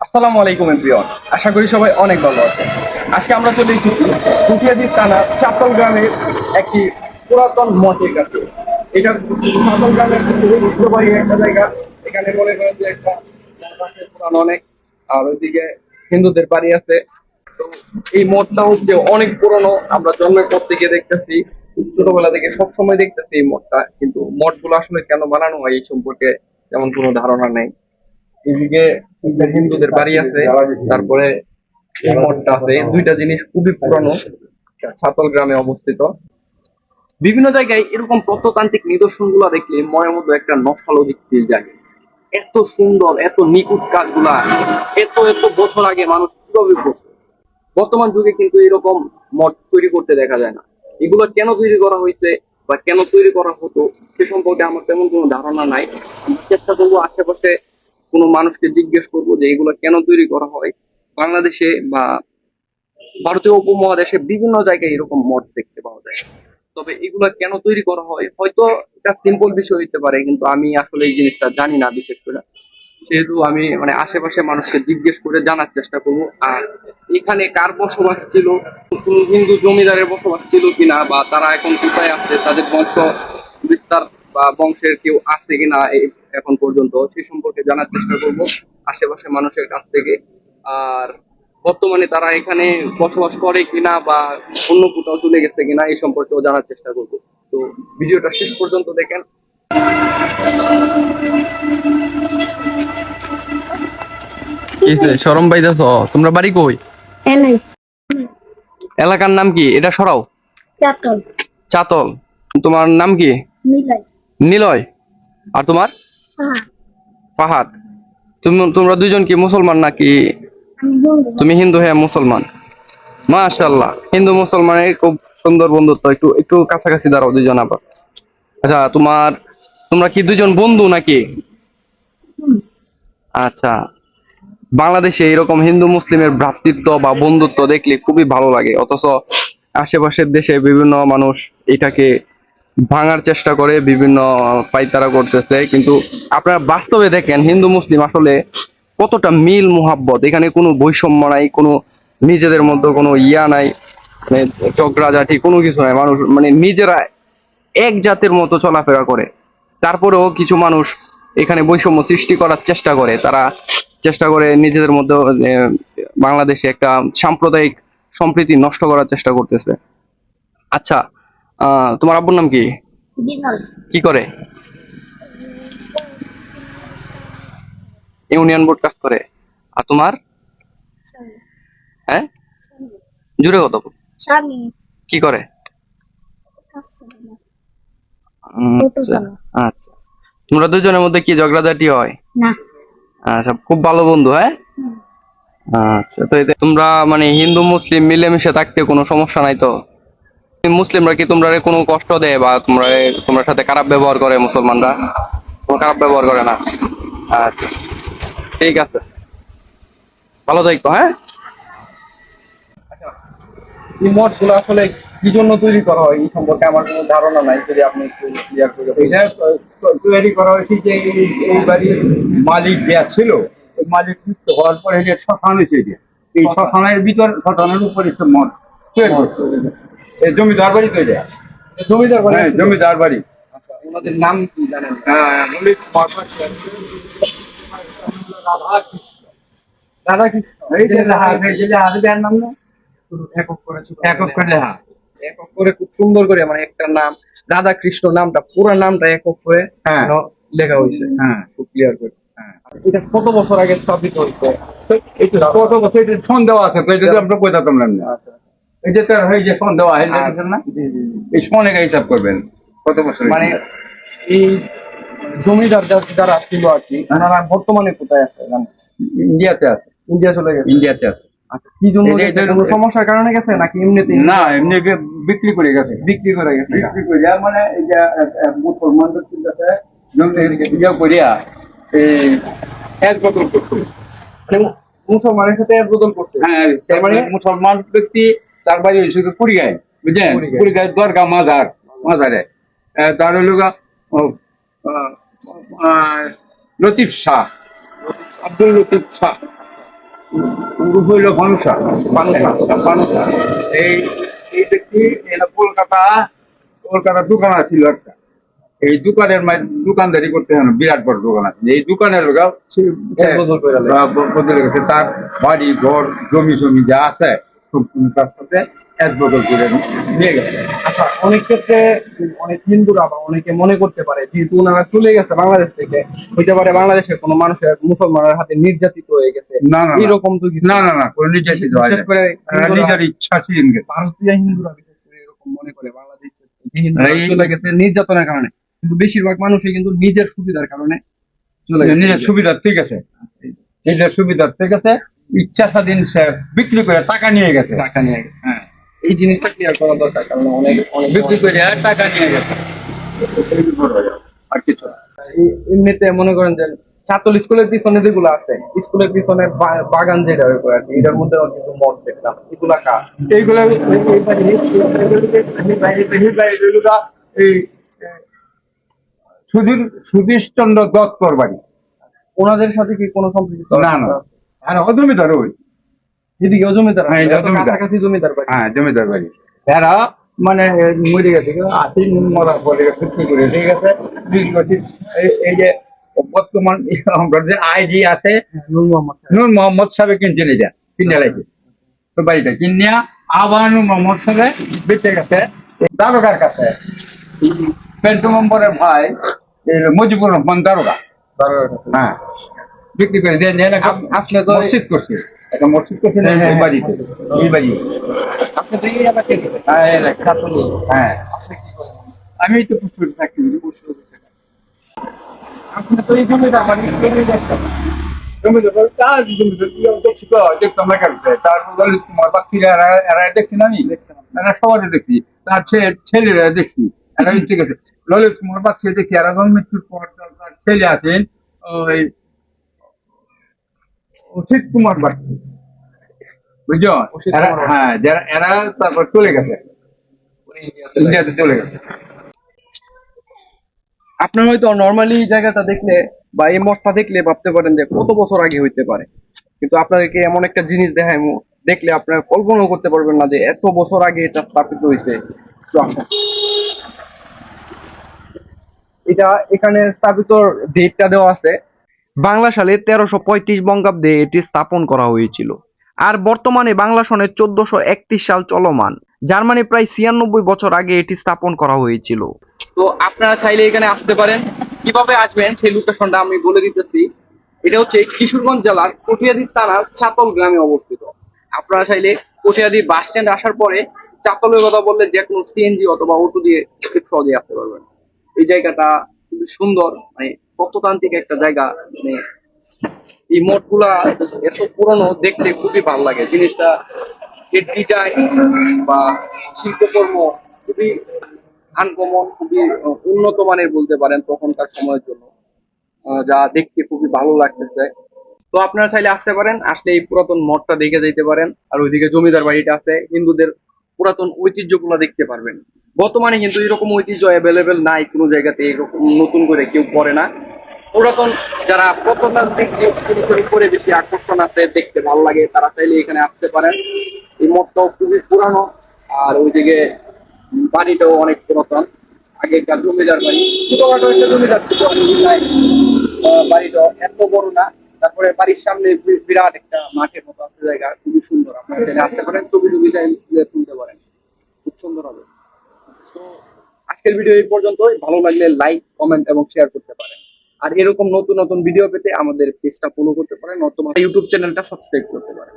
আসসালামু আলাইকুম এভরিওয়ান, আশা করি সবাই অনেক ভালো আছে। আজকে আমরা চলে এসেছি পুঠিয়াদি থানা চাপল গ্রামের একটি পুরাতন মঠের কাছে। এটা চাপল গ্রামের খুবই ঐতিহ্যবাহী একটা জায়গা। এখানে মনে করেন যে একটা মঠ আছে পুরানো অনেক, আর ওইদিকে হিন্দুদের বাড়ি আছে। তো এই মঠটা হচ্ছে অনেক পুরনো, আমরা জন্মের পর থেকে দেখতেছি, ছোটবেলা থেকে সবসময় দেখতেছি এই মঠটা। কিন্তু মঠগুলো আসলে কেন বানানো হয় এই সম্পর্কে তেমন কোনো ধারণা নেই। এদিকে একটা হিন্দুদের বাড়ি আছে, তারপরে এই মঠটা আছে। দুইটা জিনিস খুবই পুরানো, ছাতল গ্রামে অবস্থিত। বিভিন্ন জায়গায় এরকম প্রত্নতান্ত্রিক নিদর্শন গুলা দেখলে মনের মধ্যে একটা নস্টালজিক ফিল জাগে। এত সুন্দর, এত নিখুঁত কাজগুলা এত এত বছর আগে মানুষ কিভাবে করছে, বর্তমান যুগে কিন্তু এরকম মঠ তৈরি করতে দেখা যায় না। এগুলো কেন তৈরি করা হয়েছে বা কেন তৈরি করা হতো সে সম্পর্কে আমার তেমন কোনো ধারণা নাই। আমি চেষ্টা করবো আশেপাশে কোনো মানুষকে জিজ্ঞেস করবো যে এগুলো কেন তৈরি করা হয়। বাংলাদেশে বা ভারতীয় উপমহাদেশে বিভিন্ন জায়গায় এরকম মঠ দেখতে পাওয়া যায়, তবে এগুলা কেন তৈরি করা হয় হয়তো এটা সিম্পল বিষয় হইতে পারে, কিন্তু আমি আসলে এই জিনিসটা জানি না বিশেষ করে। সেহেতু আমি মানে আশেপাশে মানুষকে জিজ্ঞেস করে জানার চেষ্টা করব। আর এখানে কার বসবাস ছিল, কোন হিন্দু জমিদারের বসবাস ছিল কিনা, বা তারা এখন কোথায় আছে, তাদের বংশ বিস্তার বা বংশের কেউ আছে কিনা এখন পর্যন্ত, সে সম্পর্কে জানার চেষ্টা করব আশেপাশে মানুষের কাছ থেকে। আর বর্তমানে তারা এখানে বসবাস করে কিনা বা অন্য কোথাও চলে গেছে কিনা এই সম্পর্কেও জানার চেষ্টা করব। তো ভিডিওটা শেষ পর্যন্ত দেখেন। কিসে শরম পাইতেছ? তোমরা বাড়ি কই? এলাই এলাকার নাম কি? এটা সরাও। চাতল চাতল। তোমার নাম কি? মিলাই নিলয়। আর তোমার? হ্যাঁ ফাহাদ। তোমরা দুইজন কি মুসলমান নাকি? আমি বলবো তুমি হিন্দু, হ্যাঁ মুসলমান। মাশাআল্লাহ, হিন্দু মুসলমানের খুব সুন্দর বন্ধুত্ব। একটু একটু কাছাকাছি দাঁড়াও দুইজন আবার। আচ্ছা, তোমরা কি দুইজন বন্ধু নাকি? আচ্ছা, বাংলাদেশে এরকম হিন্দু মুসলিমের ভ্রাতৃত্ব বা বন্ধুত্ব দেখলে খুবই ভালো লাগে, অথচ আশেপাশের দেশে বিভিন্ন মানুষ এটাকে ভাঙার চেষ্টা করে, বিভিন্ন পাইতারা করতেছে। কিন্তু আপনারা বাস্তবে দেখেন হিন্দু মুসলিম আসলে কতটা মিল মুহাব্বত। এখানে কোনো বৈষম্য নাই, কোনো নিজেদের মধ্যে কোনো ইয়া নাই, মানে ঝগড়াঝাটি কোনো কিছু নাই। মানুষ মানে নিজেরা এক জাতের মতো চলাফেরা করে। তারপরেও কিছু মানুষ এখানে বৈষম্য সৃষ্টি করার চেষ্টা করে। তারা চেষ্টা করে নিজেদের মধ্যে বাংলাদেশে একটা সাম্প্রদায়িক সম্প্রীতি নষ্ট করার চেষ্টা করতেছে। আচ্ছা, তোমার আব্বুর নাম কি? বিড়াল কি করে? ইউনিয়ন বোর্ড কাজ করে। আর তোমার? হ্যাঁ, জুড়ে কত? স্বামী কি করে? আচ্ছা আচ্ছা, তোমরা দুজনের মধ্যে কি ঝগড়াঝাটি হয়? না আচ্ছা, খুব ভালো বন্ধু, হ্যাঁ। আচ্ছা, তো এতে তোমরা মানে হিন্দু মুসলিম মিলেমিশে থাকতে কোনো সমস্যা নাই তো? মুসলিমরা কি তোমরা কোনো কষ্ট দেয় বা তোমার সাথে খারাপ ব্যবহার করে? মুসলমানরা কোনো খারাপ ব্যবহার করে না? আচ্ছা, ঠিক আছে, ভালো থাকো, হ্যাঁ। আচ্ছা, এই মঠগুলো আসলে কি জন্য তৈরি করা হয় এই সম্পর্কে আমার কোনো ধারণা নাই, যদি আপনি একটু ক্লিয়ার করে বলেন। এটা তৈরি করা হয়েছে যে এই বাড়ির মালিক যে ছিল, ওই মালিক মৃত্যু হওয়ার পরে যে শ্মশান হয়েছে, যে এই শ্মশানের ভিতর, শ্মশানের উপরে একটা মঠ তৈরি করছে। এই জমিদার বাড়ি তৈরি। জমিদার বাড়ি? হ্যাঁ, জমিদার বাড়ি। আচ্ছা, ওনাদের নাম কি জানেন? হ্যাঁ, মল্লিক রাধা কৃষ্ণ। রাধা কৃষ্ণ, এই যে হাজার নাম না, একক করে একক করে হ্যাঁ। একক করে খুব সুন্দর করে, মানে একটা নাম রাধা কৃষ্ণ নামটা পুরো নামটা একক করে হ্যাঁ। লেখা হয়েছে, হ্যাঁ। খুব ক্লিয়ার করে। হ্যাঁ। এটা কত বছর আগে স্থাপিত হয়েছে? কত বছর এটা ফোন দেওয়া আছে, তো এটা তো আমরা কোথাও তোমরা না। আচ্ছা, এই যে তার এই যে ফোন দেওয়া হয় দেখেছেন না, জি জি জি। এই ফোনে হিসাব করবেন কত বছর। মানে এই জমিদার যারা ছিল আর কি, ওনারা বর্তমানে কোথায় আছে জানেন? ইন্ডিয়াতে আছে। ইন্ডিয়া চলে গেছে। ইন্ডিয়াতে আছে। আচ্ছা, কি জন্য এই যে গেছে? কোনো সমস্যার কারণে গেছে নাকি এমনিতেই? না, এমনি বিক্রি করে গেছে। বিক্রি করে গেছে। বিক্রি করে মানে এই যে মুসলমানদের কাছে ইয়ে করিয়া এই এক বদল করছে। মানে মুসলমানের সাথে এর বদল করছে। হ্যাঁ, তার মানে মুসলমান ব্যক্তি তার বাড়ি হয়েছে কুড়িগাঁয়, বুঝলেন? কুড়িগ্রাম। কুড়িগাঁয় দরগা মাজারে তার হলো লতিফ শাহ, আব্দুল লতিফ শাহ। রূপ হইল ফানুসা। ফানুসা। এই এই ব্যক্তি এরা কলকাতা দোকান ছিল একটা। এই দোকানের দোকানদারি করতে হয় না, বিরাট বড় দোকান আছে। এই দোকানের লোক বদল করে আনলো। বদলে গেছে, তার বাড়ি ঘর জমি যা আছে সব তার সাথে এক বদল করে নিয়ে গেছে। আচ্ছা, অনেক ক্ষেত্রে অনেক হিন্দুরা বা অনেকে মনে করতে পারে যেহেতু ওনারা চলে গেছে বাংলাদেশ থেকে, হইতে পারে বাংলাদেশের কোনো মানুষের মুসলমানের হাতে নির্যাতিত হয়ে গেছে, না না এরকম তো কিছু না কোনো নির্যাতিত হয় বিশেষ না। করে এরা নিজের ইচ্ছা ছিল গেছে। ভারতীয় হিন্দুরা বিশেষ করে এরকম মনে করে বাংলাদেশ থেকে হিন্দুরা এই- চলে গেছে নির্যাতনের কারণে, কিন্তু বেশিরভাগ মানুষই কিন্তু নিজের সুবিধার কারণে চলে গেছে। নিজের সুবিধা ঠিক আছে, নিজের সুবিধা ঠিক আছে, ইচ্ছা স্বাধীন সে বিক্রি করে টাকা নিয়ে গেছে। টাকা নিয়ে গেছে। হ্যাঁ, এই জিনিসটা ক্লিয়ার করা দরকার, কারণ অনেক অনেক বিক্রি করে টাকা নিয়ে গেছে, আর কিছু না। এমনিতে মনে করেন যে ছাত্র স্কুলের পিছনে যেগুলো আছে, স্কুলের পিছনে বাগান যেটা হয়ে পড়ে আর কি, এটার মধ্যে কিছু মঠ দেখলাম, এগুলা কার? এইগুলা এই সুধীর চন্দ্র দত্তর বাড়ি। ওনাদের সাথে কি কোনো সম্পর্ক? না না, আর জমিদার ওই। এদিকে জমিদার, হ্যাঁ, এটা জমিদার। কাছাকাছি জমিদার বাড়ি। হ্যাঁ, জমিদার বাড়ি। এরা মানে মরে গেছে, আসি মরা বলে বিক্রি করে দিয়ে গেছে। বিক্রি করছি। এই যে বর্তমান আমরা যে আইজি আছে নূর মোহাম্মদ সাহেব। নূর মোহাম্মদ সাহেব কিনছে এটা, কিনে লাগে তো বাড়িটা কিনিয়া আবার নূর মোহাম্মদ সাহেব বেঁচে গেছে দারোগার কাছে। পেন্টু নম্বরের ভাই মুজিবুর রহমান দারোগা। হ্যাঁ, বিক্রি করে দিয়ে আপনি তো মসজিদ করছে, একটা মসজিদ করছে না এই বাড়িতে, এই বাড়ি। আপনি তো এই এলাকায় থাকেন। হ্যাঁ, এই এলাকায়। হ্যাঁ, আমি তো পুষ্পের চাকরি করি। আপনি তো এই জমিদার বাড়ি চলে যাচ্ছেন। দেখতাম না কেন, তারপর ললিত কুমার বাক্তিরা এরা দেখছি না, আমি এরা সবাই দেখছি, তার ছেলেরা দেখছি, এরা ঠিক আছে। ললিত কুমার বাক্সি দেখছি, এরা যখন মৃত্যুর পর তার ছেলে আছেন ওই অসিত কুমার বাক্সি, বুঝছো? অসিত এরা কুমার বাগচি। হ্যাঁ, এরা তারপর চলে গেছে, ইন্ডিয়াতে চলে গেছে। আপনার হয়তো নর্মালি এই জায়গাটা দেখলে বা এই মঠটা দেখলে ভাবতে পারেন যে কত বছর আগে হইতে পারে, কিন্তু আপনাদেরকে এমন একটা জিনিস দেখায় দেখলে আপনারা কল্পনাও করতে পারবেন না যে এত বছর আগে এটা স্থাপিত হয়েছে। তো এটা এখানে স্থাপিত ডেটটা দেওয়া আছে, বাংলা সালে 1335 বঙ্গাব্দে এটি স্থাপন করা হয়েছিল। আর বর্তমানে বাংলা সনে 1431 সাল চলমান। যার মানে প্রায় 96 বছর আগে এটি স্থাপন করা হয়েছিল। তো আপনারা চাইলে এখানে আসতে পারেন। কিভাবে আসবেন সেই লোকেশনটা আমি বলে দিতেছি। এটা হচ্ছে কিশোরগঞ্জ জেলার কটিয়াদী থানার চাতল গ্রামে অবস্থিত। আপনারা চাইলে কটিয়াদী বাস স্ট্যান্ড আসার পরে চাতলের কথা বললে যে কোনো সিএনজি অথবা অটো দিয়ে খুব সহজেই আসতে পারবেন। এই জায়গাটা খুবই সুন্দর, মানে প্রত্নতান্ত্রিক একটা জায়গা। মানে এই মঠগুলা এত পুরনো, দেখতে খুবই ভালো লাগে জিনিসটা। এর ডিজাইন বা শিল্পকর্ম খুবই আনকমন, খুবই উন্নত মানের বলতে পারেন তখনকার সময়ের জন্য, যা দেখতে খুবই ভালো লাগতেছে। তো আপনারা চাইলে আসতে পারেন, আসলে এই পুরাতন মঠটা দেখে যেতে পারেন। আর ওইদিকে জমিদার বাড়িটা আছে, হিন্দুদের পুরাতন ঐতিহ্যগুলো দেখতে পারবেন। বর্তমানে কিন্তু এরকম ঐতিহ্য অ্যাভেলেবেল নাই কোনো জায়গাতে, এরকম নতুন করে কেউ করে না। পুরাতন যারা প্রত্নতান্ত্রিক যে জিনিসের উপরে বেশি আকর্ষণ আছে, দেখতে ভালো লাগে, তারা চাইলে এখানে আসতে পারেন। এই মঠটাও খুবই পুরানো, আর ওইদিকে বাড়িটাও অনেক পুরাতন, আগেকার জমিদার বাড়ি। ছোটখাটো একটা জমিদার ছিল, বাড়িটা এত বড় না। তারপরে বাড়ির সামনে বিরাট একটা মাঠের মতো আছে জায়গা, খুবই সুন্দর। আপনারা চাইলে আসতে পারেন, ছবি টবি চাইলে তুলতে পারেন, খুব সুন্দর হবে। তো আজকের ভিডিও এই পর্যন্তই। ভালো লাগলে লাইক, কমেন্ট এবং শেয়ার করতে পারেন। আর এরকম নতুন নতুন ভিডিও পেতে আমাদের পেজটা ফলো করতে পারেন অথবা ইউটিউব চ্যানেলটা সাবস্ক্রাইব করতে পারেন।